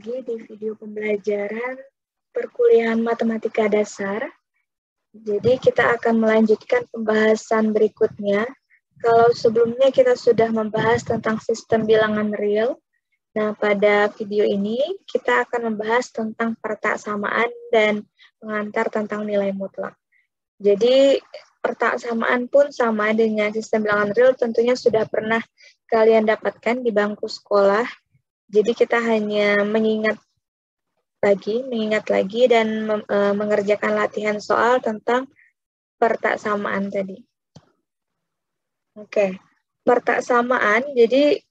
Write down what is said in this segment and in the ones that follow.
lagi di video pembelajaran perkuliahan matematika dasar. Jadi kita akan melanjutkan pembahasan berikutnya. Kalau sebelumnya kita sudah membahas tentang sistem bilangan real, nah pada video ini kita akan membahas tentang pertaksamaan dan pengantar tentang nilai mutlak. Jadi pertaksamaan pun sama dengan sistem bilangan real, tentunya sudah pernah kalian dapatkan di bangku sekolah. Jadi kita hanya mengingat lagi dan mengerjakan latihan soal tentang pertaksamaan tadi. Oke, pertaksamaan, jadi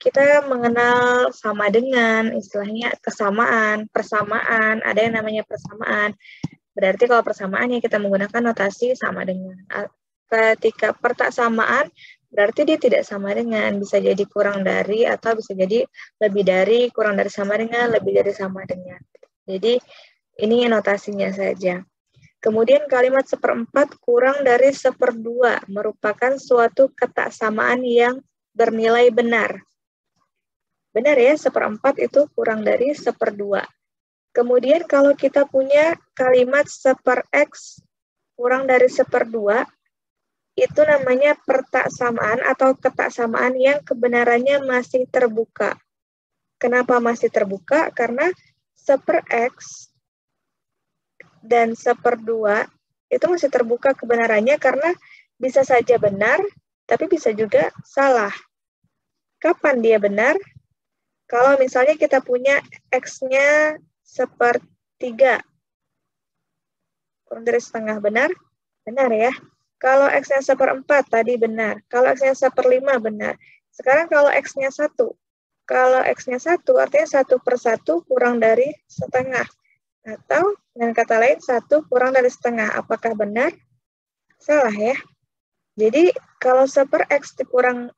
kita mengenal sama dengan, istilahnya kesamaan, persamaan, ada yang namanya persamaan. Berarti kalau persamaan ya kita menggunakan notasi sama dengan. Ketika pertaksamaan, berarti dia tidak sama dengan, bisa jadi kurang dari, atau bisa jadi lebih dari, kurang dari sama dengan, lebih dari sama dengan. Jadi, ini notasinya saja. Kemudian kalimat seperempat kurang dari seperdua merupakan suatu ketaksamaan yang bernilai benar. Benar ya, seperempat itu kurang dari seperdua. Kemudian kalau kita punya kalimat seper-X kurang dari seperdua, itu namanya pertaksamaan atau ketaksamaan yang kebenarannya masih terbuka. Kenapa masih terbuka? Karena seper-X dan seperdua itu masih terbuka kebenarannya karena bisa saja benar, tapi bisa juga salah. Kapan dia benar? Kalau misalnya kita punya X-nya sepertiga, kurang dari setengah, benar? Benar ya. Kalau X-nya seperempat tadi benar. Kalau X-nya seperlima benar. Sekarang kalau X-nya 1. Kalau X-nya 1 artinya 1/1 kurang dari setengah. Atau dengan kata lain 1 kurang dari setengah. Apakah benar? Salah ya. Jadi kalau seper-X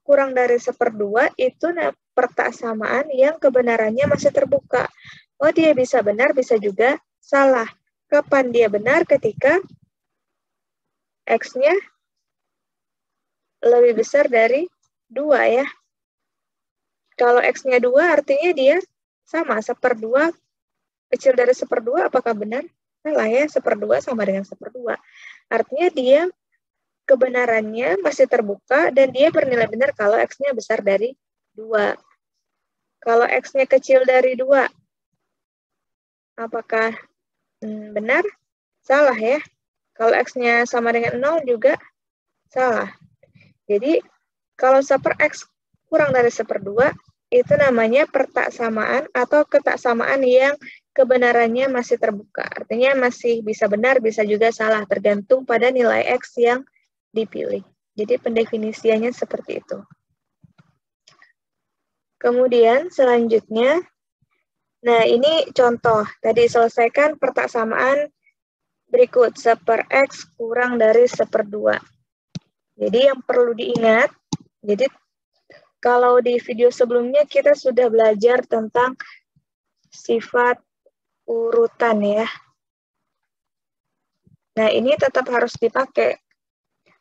kurang dari seperdua itu pertaksamaan yang kebenarannya masih terbuka. Oh, dia bisa benar, bisa juga salah. Kapan dia benar? Ketika X-nya lebih besar dari 2 ya. Kalau X-nya 2 artinya dia sama, seperdua kecil dari seperdua, apakah benar? Salah ya, seperdua sama dengan seperdua. Artinya dia kebenarannya masih terbuka dan dia bernilai benar kalau X-nya besar dari 2. Kalau X-nya kecil dari 2, apakah benar? Salah ya. Kalau X-nya sama dengan 0 juga salah. Jadi, kalau seper-X kurang dari seperdua, itu namanya pertaksamaan atau ketaksamaan yang kebenarannya masih terbuka. Artinya masih bisa benar, bisa juga salah, tergantung pada nilai X yang dipilih. Jadi, pendefinisiannya seperti itu. Kemudian, selanjutnya, nah ini contoh. Tadi selesaikan pertaksamaan berikut, seper-X kurang dari seperdua. Jadi yang perlu diingat, jadi kalau di video sebelumnya kita sudah belajar tentang sifat urutan ya. Nah ini tetap harus dipakai.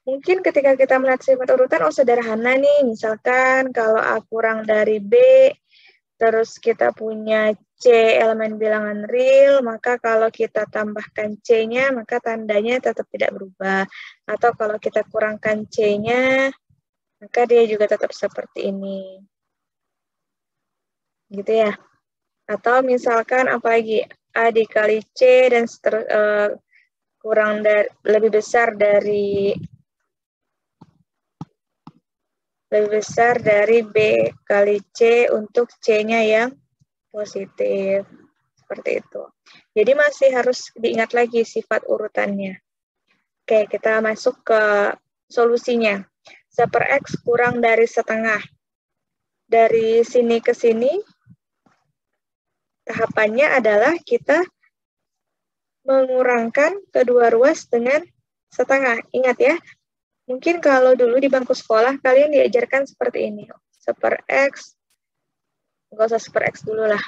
Mungkin ketika kita melihat sifat urutan, oh sederhana nih, misalkan kalau A kurang dari B, terus kita punya C elemen bilangan real, maka kalau kita tambahkan C-nya, maka tandanya tetap tidak berubah. Atau kalau kita kurangkan C-nya, maka dia juga tetap seperti ini. Gitu ya. Atau misalkan apalagi A dikali C dan lebih besar dari B kali C untuk C-nya yang positif. Seperti itu. Jadi masih harus diingat lagi sifat urutannya. Oke, kita masuk ke solusinya. Seper-X kurang dari setengah. Dari sini ke sini, tahapannya adalah kita mengurangkan kedua ruas dengan setengah. Ingat ya, mungkin kalau dulu di bangku sekolah, kalian diajarkan seperti ini. Seper-X, nggak usah seper-X dulu lah.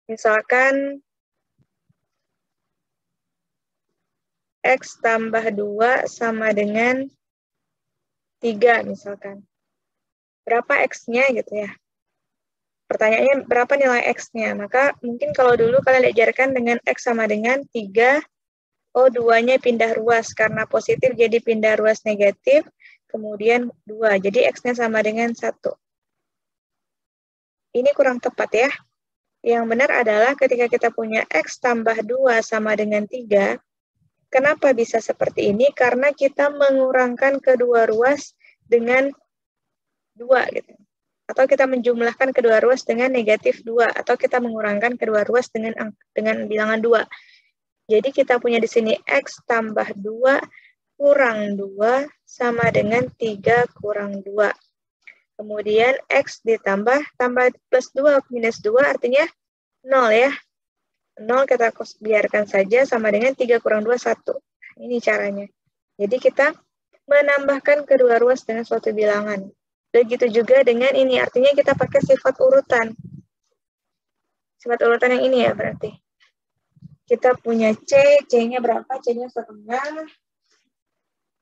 Misalkan X tambah 2 sama dengan 3 misalkan. Berapa X-nya gitu ya. Pertanyaannya berapa nilai X-nya? Maka mungkin kalau dulu kalian diajarkan dengan X sama dengan 3, oh 2-nya pindah ruas. Karena positif jadi pindah ruas negatif, kemudian 2. Jadi X-nya sama dengan 1. Ini kurang tepat ya. Yang benar adalah ketika kita punya X tambah 2 sama dengan 3, kenapa bisa seperti ini? Karena kita mengurangkan kedua ruas dengan 2 gitu. Atau kita menjumlahkan kedua ruas dengan negatif 2, atau kita mengurangkan kedua ruas dengan bilangan 2. Jadi kita punya di sini X tambah 2 kurang 2 sama dengan 3 kurang 2. Kemudian X ditambah plus 2 minus 2 artinya 0 ya. 0 kita biarkan saja sama dengan 3 kurang 2, 1. Ini caranya. Jadi kita menambahkan kedua ruas dengan suatu bilangan. Begitu juga dengan ini, artinya kita pakai sifat urutan. Sifat urutan yang ini ya berarti. Kita punya C, C-nya berapa? C-nya setengah.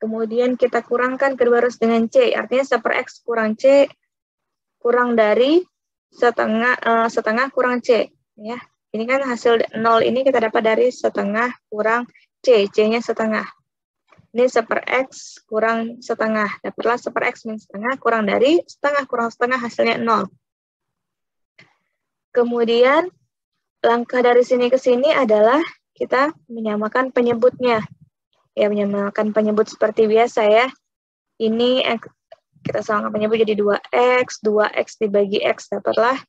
Kemudian kita kurangkan kedua ruas dengan C, artinya 1/X kurang C, kurang dari setengah kurang C. Ya. Ini kan hasil 0 ini kita dapat dari setengah kurang C, C-nya setengah. Ini 1/X kurang setengah. Dapatlah 1/X min setengah kurang dari setengah kurang setengah hasilnya 0. Kemudian langkah dari sini ke sini adalah kita menyamakan penyebutnya. Ya, menyamakan penyebut seperti biasa ya. Ini kita samakan penyebut jadi 2X, 2X dibagi X dapatlah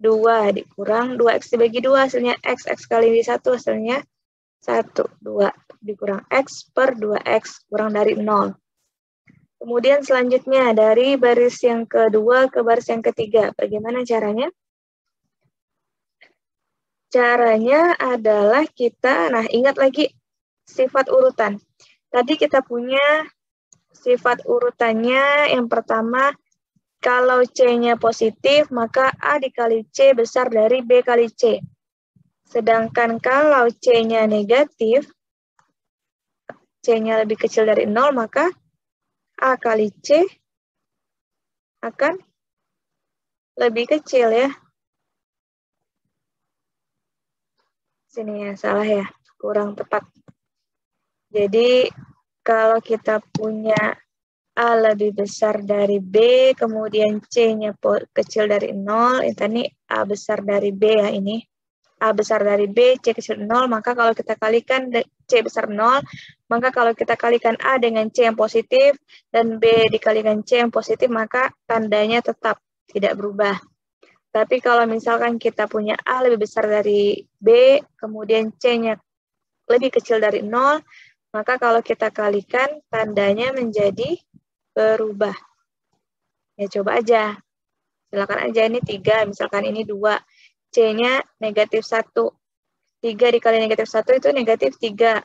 2 dikurang 2X dibagi 2 hasilnya X, X kali 1 hasilnya 1, 2 dikurang X per 2X kurang dari 0. Kemudian selanjutnya dari baris yang kedua ke baris yang ketiga. Bagaimana caranya? Caranya adalah kita, nah ingat lagi sifat urutan. Tadi kita punya sifat urutannya yang pertama, kalau C-nya positif, maka A dikali C besar dari B kali C. Sedangkan kalau C-nya negatif, C-nya lebih kecil dari 0, maka A kali C akan lebih kecil ya. Sini ya, salah ya, kurang tepat. Jadi, kalau kita punya A lebih besar dari B, kemudian C-nya kecil dari 0, ini A besar dari B ya ini. A besar dari B, C kecil 0, maka kalau kita kalikan C besar 0, maka kalau kita kalikan A dengan C yang positif, dan B dikalikan C yang positif, maka tandanya tetap tidak berubah. Tapi kalau misalkan kita punya A lebih besar dari B, kemudian C-nya lebih kecil dari 0, maka kalau kita kalikan, tandanya menjadi berubah. Ya, coba aja. Silakan aja, ini 3, misalkan ini 2. C-nya negatif 1. 3 dikali negatif 1 itu negatif 3.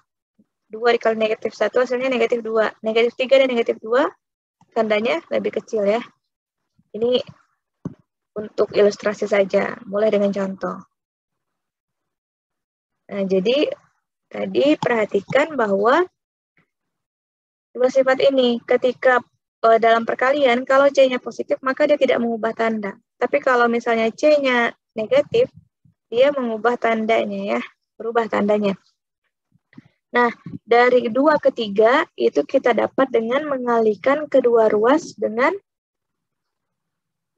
2 dikali negatif 1 hasilnya negatif 2. Negatif 3 dan negatif 2 tandanya lebih kecil ya. Ini untuk ilustrasi saja, mulai dengan contoh. Nah, jadi tadi perhatikan bahwa dua sifat ini ketika dalam perkalian, kalau C-nya positif, maka dia tidak mengubah tanda. Tapi kalau misalnya C-nya negatif, dia mengubah tandanya ya, berubah tandanya. Nah, dari 2 ke 3 itu kita dapat dengan mengalihkan kedua ruas dengan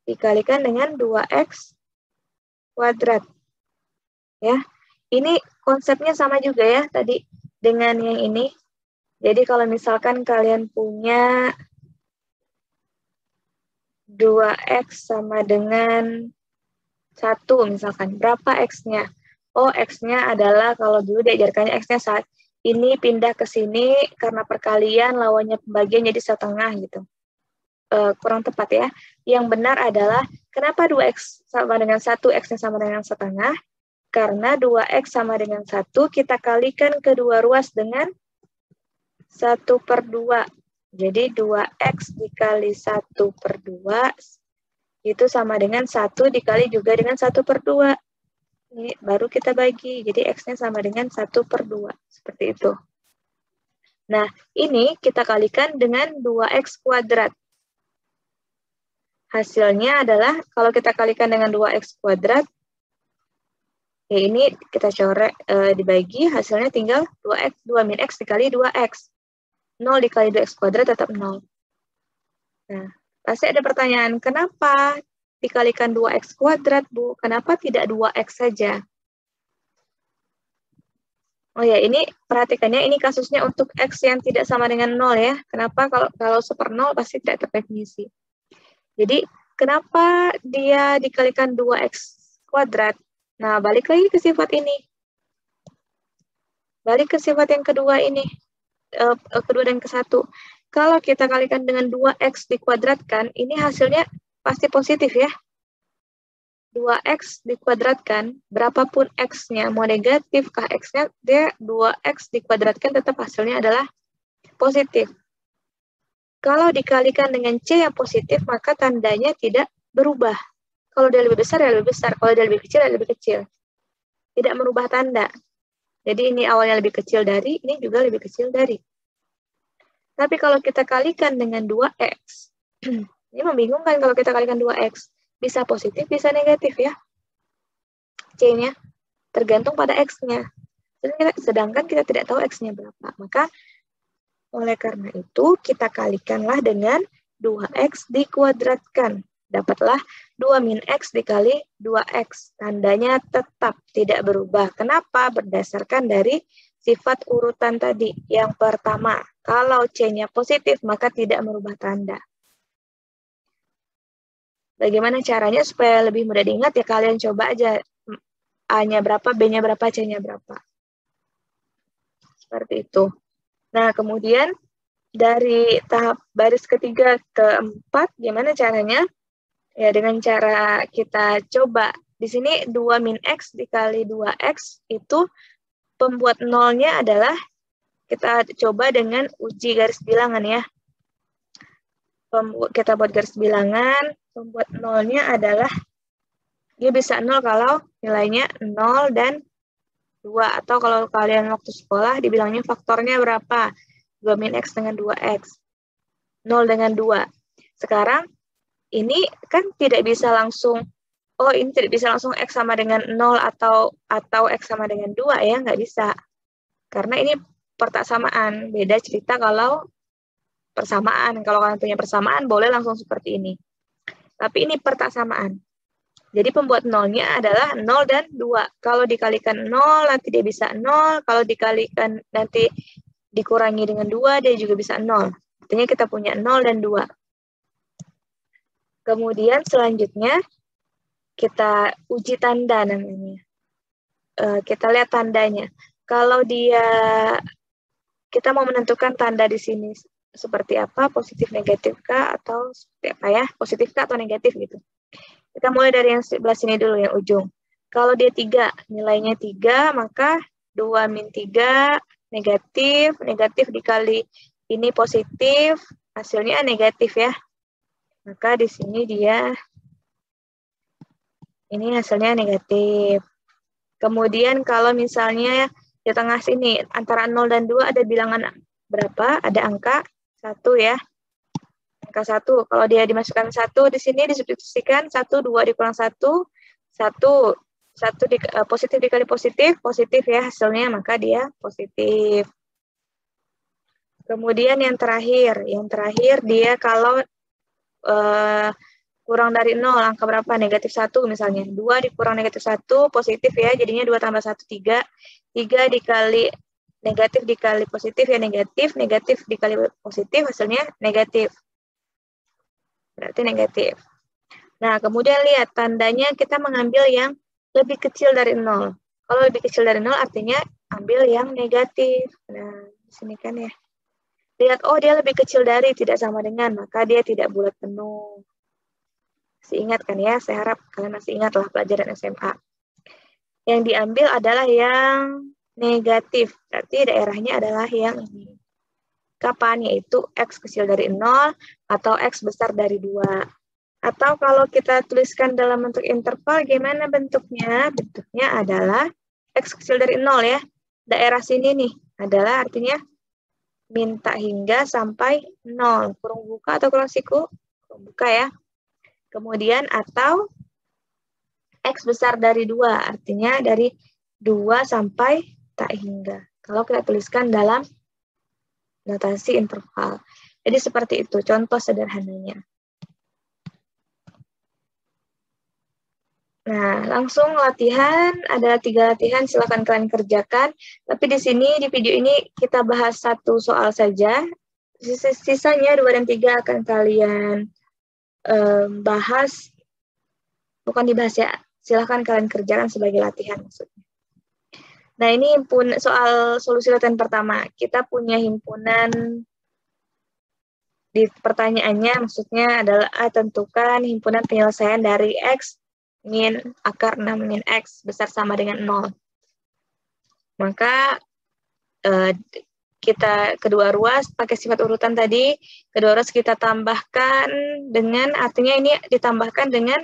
dikalikan dengan 2X kuadrat. Ya, ini konsepnya sama juga ya tadi dengan yang ini. Jadi kalau misalkan kalian punya 2X sama dengan 1 misalkan, berapa X-nya? Oh, X-nya adalah kalau dulu diajarkannya X-nya saat ini pindah ke sini karena perkalian lawannya pembagian jadi setengah gitu. Kurang tepat ya. Yang benar adalah kenapa 2X sama dengan 1, X-nya sama dengan setengah? Karena 2X sama dengan 1, kita kalikan kedua ruas dengan 1/2. Jadi 2X dikali 1/2 itu sama dengan 1 dikali juga dengan 1/2. Ini baru kita bagi. Jadi X-nya sama dengan 1/2. Seperti itu. Nah, ini kita kalikan dengan 2X kuadrat. hasilnya adalah kalau kita kalikan dengan 2x kuadrat, ya ini kita coret dibagi, hasilnya tinggal 2x, 2 min x dikali 2x. 0 dikali 2x kuadrat tetap 0. Nah, pasti ada pertanyaan, kenapa dikalikan 2x kuadrat, Bu? Kenapa tidak 2x saja? Oh ya, ini perhatikannya, ini kasusnya untuk x yang tidak sama dengan 0 ya. Kenapa? Kalau seper 0 pasti tidak terdefinisi. Jadi, kenapa dia dikalikan 2x kuadrat? Nah, balik lagi ke sifat ini. Balik ke sifat yang kedua ini. Kedua dan ke satu. Kalau kita kalikan dengan 2x dikuadratkan, ini hasilnya pasti positif ya. 2x dikuadratkan, berapapun x-nya, mau negatif kah x-nya, dia 2x dikuadratkan tetap hasilnya adalah positif. Kalau dikalikan dengan c yang positif, maka tandanya tidak berubah. Kalau dia lebih besar, ya lebih besar. Kalau dia lebih kecil, ya lebih kecil. Tidak merubah tanda. Jadi ini awalnya lebih kecil dari, ini juga lebih kecil dari. Tapi kalau kita kalikan dengan 2x, ini membingungkan kalau kita kalikan 2x. Bisa positif, bisa negatif ya. C-nya tergantung pada X-nya. Sedangkan kita tidak tahu X-nya berapa. Maka oleh karena itu kita kalikanlah dengan 2X dikuadratkan. Dapatlah 2 min X dikali 2X. Tandanya tetap tidak berubah. Kenapa? Berdasarkan dari sifat urutan tadi. Yang pertama, kalau C-nya positif maka tidak merubah tanda. Bagaimana caranya supaya lebih mudah diingat ya kalian coba aja A-nya berapa, B-nya berapa, C-nya berapa. Seperti itu. Nah, kemudian dari tahap baris ketiga ke 4, gimana caranya? Ya, dengan cara kita coba. Di sini 2 min X dikali 2X itu pembuat nolnya adalah, kita coba dengan uji garis bilangan ya. Kita buat garis bilangan, pembuat nolnya adalah, dia bisa 0 kalau nilainya 0 dan 2. Atau kalau kalian waktu sekolah dibilangnya faktornya berapa? 2 min X dengan 2X. 0 dengan 2. Sekarang ini kan tidak bisa langsung, oh ini tidak bisa langsung X sama dengan 0 atau X sama dengan 2 ya, nggak bisa. Karena ini pertaksamaan. Beda cerita kalau persamaan. Kalau kalian punya persamaan boleh langsung seperti ini. Tapi ini pertaksamaan. Jadi pembuat nolnya adalah 0 dan 2. Kalau dikalikan 0, nanti dia bisa 0. Kalau dikalikan nanti dikurangi dengan 2, dia juga bisa 0. Artinya kita punya 0 dan 2. Kemudian selanjutnya, kita uji tanda namanya. Kita lihat tandanya. Kalau kita mau menentukan tanda di sini seperti apa, positif negatif kah, atau seperti apa ya, positif kah atau negatif gitu. Kita mulai dari yang sebelah sini dulu, yang ujung. Kalau dia 3, nilainya 3, maka 2 min 3 negatif, negatif dikali ini positif, hasilnya negatif ya. Maka di sini dia, ini hasilnya negatif. Kemudian kalau misalnya di tengah sini, antara 0 dan 2 ada bilangan berapa? Ada angka 1 ya. Angka 1, kalau dia dimasukkan 1 di sini disubstitusikan 1, 2 dikurang 1, 1 positif dikali positif, positif ya hasilnya, maka dia positif. Kemudian yang terakhir dia kalau kurang dari 0, angka berapa? Negatif 1 misalnya. 2 dikurang negatif 1, positif ya, jadinya 2 tambah 1, 3. 3 dikali negatif dikali positif ya negatif, negatif dikali positif hasilnya negatif. Berarti negatif. Nah, kemudian lihat tandanya kita mengambil yang lebih kecil dari 0. Kalau lebih kecil dari 0 artinya ambil yang negatif. Nah, di sini kan ya. Lihat, oh dia lebih kecil dari, tidak sama dengan, maka dia tidak bulat penuh. Masih ingat kan ya? Saya harap kalian masih ingat lah pelajaran SMA. Yang diambil adalah yang negatif. Berarti daerahnya adalah yang ini. Kapan? Yaitu X kecil dari 0 atau X besar dari 2. Atau kalau kita tuliskan dalam bentuk interval, gimana bentuknya? Bentuknya adalah X kecil dari 0 ya. Daerah sini nih adalah artinya minta hingga sampai 0. Kurung buka atau kurung siku? Kurung buka ya. Kemudian atau X besar dari 2, artinya dari 2 sampai tak hingga. Kalau kita tuliskan dalam notasi interval. Jadi seperti itu contoh sederhananya. Nah, langsung latihan. Ada 3 latihan, silakan kalian kerjakan. Tapi di sini, di video ini, kita bahas 1 soal saja. Sisanya 2 dan 3 akan kalian bahas. Bukan dibahas ya, silakan kalian kerjakan sebagai latihan maksudnya. Nah, ini soal solusi latihan pertama. Kita punya himpunan di pertanyaannya, maksudnya adalah tentukan himpunan penyelesaian dari X min akar 6 min X besar sama dengan 0. Maka kita kedua ruas pakai sifat urutan tadi, kedua ruas kita tambahkan dengan, artinya ini ditambahkan dengan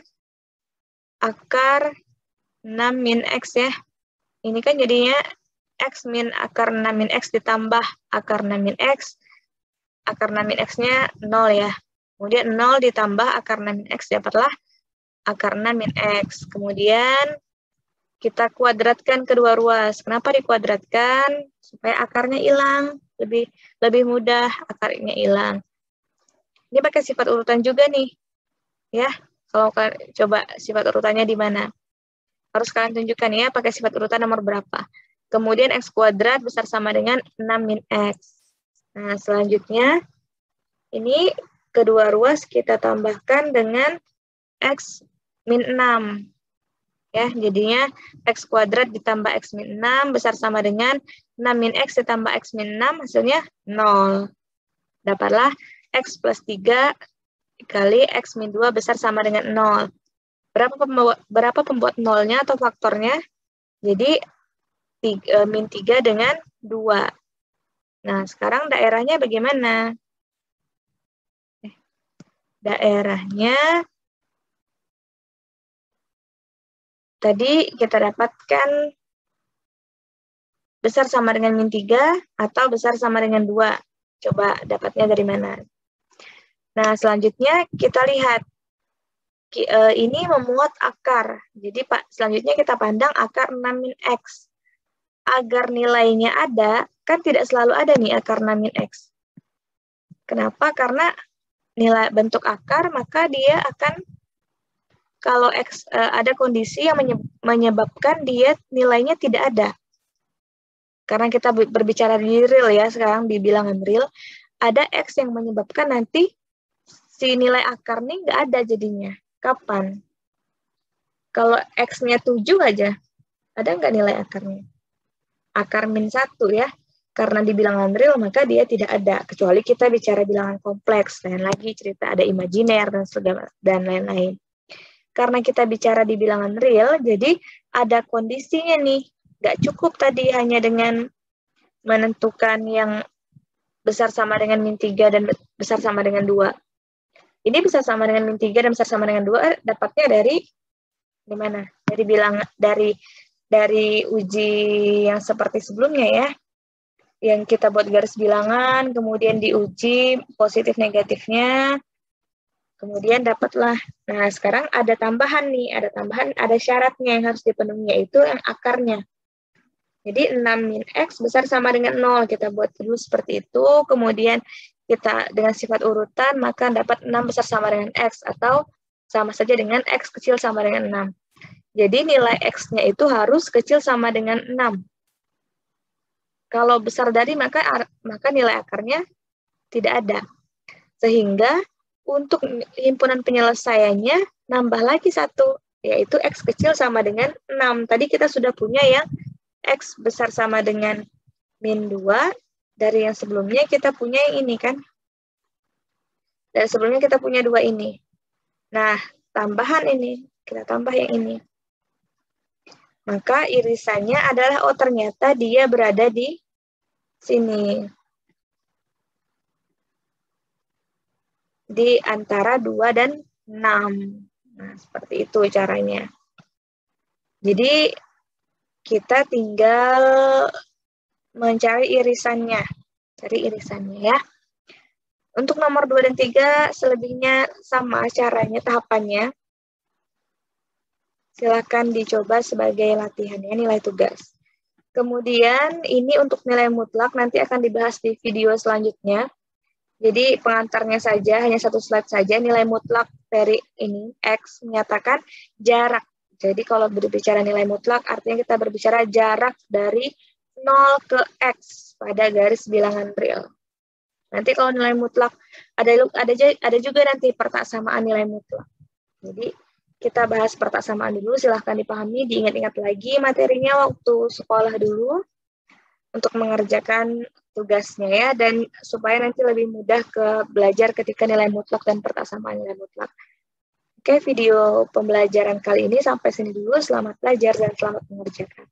akar 6 min X ya. Ini kan jadinya X min akar 6 min X ditambah akar 6 min X. Akar 6 min X-nya 0 ya. Kemudian 0 ditambah akar 6 min X, dapatlah akar 6 min X. Kemudian kita kuadratkan kedua ruas. Kenapa dikuadratkan? Supaya akarnya hilang. Lebih mudah akarnya hilang. Ini pakai sifat urutan juga nih. Ya, kalau coba sifat urutannya di mana? Harus kalian tunjukkan ya, pakai sifat urutan nomor berapa. Kemudian X kuadrat besar sama dengan 6 min X. Nah, selanjutnya, ini kedua ruas kita tambahkan dengan X min 6. Ya, jadinya X kuadrat ditambah X min 6 besar sama dengan 6 min X ditambah X min 6, hasilnya 0. Dapatlah X plus 3 kali X min 2 besar sama dengan 0. Berapa pembuat nolnya atau faktornya? Jadi, min 3 dengan 2. Nah, sekarang daerahnya bagaimana? Daerahnya tadi kita dapatkan besar sama dengan min 3 atau besar sama dengan 2. Coba dapatnya dari mana? Nah, selanjutnya kita lihat. Ini memuat akar. Jadi, selanjutnya kita pandang akar 6 min X. Agar nilainya ada, kan tidak selalu ada nih akar 6 min X. Kenapa? Karena nilai bentuk akar, maka dia akan, kalau X ada kondisi yang menyebabkan dia nilainya tidak ada. Karena kita berbicara di real ya, sekarang di bilangan real, ada X yang menyebabkan nanti si nilai akar nih nggak ada jadinya. Kapan? Kalau X-nya 7 aja, ada nggak nilai akarnya? Akar min 1 ya, karena di bilangan real maka dia tidak ada, kecuali kita bicara bilangan kompleks, dan lagi cerita ada imajiner dan lain-lain. Karena kita bicara di bilangan real, jadi ada kondisinya nih, nggak cukup tadi hanya dengan menentukan yang besar sama dengan min 3 dan besar sama dengan 2. Ini besar sama dengan min 3 dan besar sama dengan 2, dapatnya dari mana? Dari uji yang seperti sebelumnya ya, yang kita buat garis bilangan, kemudian diuji positif negatifnya, kemudian dapatlah. Nah, sekarang ada tambahan nih, ada syaratnya yang harus dipenuhi, yaitu yang akarnya. Jadi 6 min X besar sama dengan 0, kita buat dulu seperti itu, kemudian kita dengan sifat urutan, maka dapat 6 besar sama dengan X, atau sama saja dengan X kecil sama dengan 6. Jadi nilai X-nya itu harus kecil sama dengan 6. Kalau besar dari maka nilai akarnya tidak ada. Sehingga untuk himpunan penyelesaiannya nambah lagi 1, yaitu X kecil sama dengan 6. Tadi kita sudah punya yang X besar sama dengan min 2, dari yang sebelumnya kita punya yang ini kan. Dari sebelumnya kita punya 2 ini. Nah, tambahan ini, kita tambah yang ini. Maka irisannya adalah, oh ternyata dia berada di sini. Di antara 2 dan 6. Nah, seperti itu caranya. Jadi, kita tinggal mencari irisannya. Cari irisannya ya. Untuk nomor 2 dan 3 selebihnya sama caranya, tahapannya. Silakan dicoba sebagai latihannya, nilai tugas. Kemudian ini untuk nilai mutlak nanti akan dibahas di video selanjutnya. Jadi pengantarnya saja, hanya satu slide saja, nilai mutlak dari ini, X menyatakan jarak. Jadi kalau berbicara nilai mutlak, artinya kita berbicara jarak dari 0 ke X pada garis bilangan real. Nanti kalau nilai mutlak, ada juga nanti pertaksamaan nilai mutlak. Jadi kita bahas pertaksamaan dulu, silahkan dipahami, diingat-ingat lagi materinya waktu sekolah dulu untuk mengerjakan tugasnya ya, dan supaya nanti lebih mudah ke belajar ketika nilai mutlak dan pertaksamaan nilai mutlak. Oke, video pembelajaran kali ini sampai sini dulu. Selamat belajar dan selamat mengerjakan.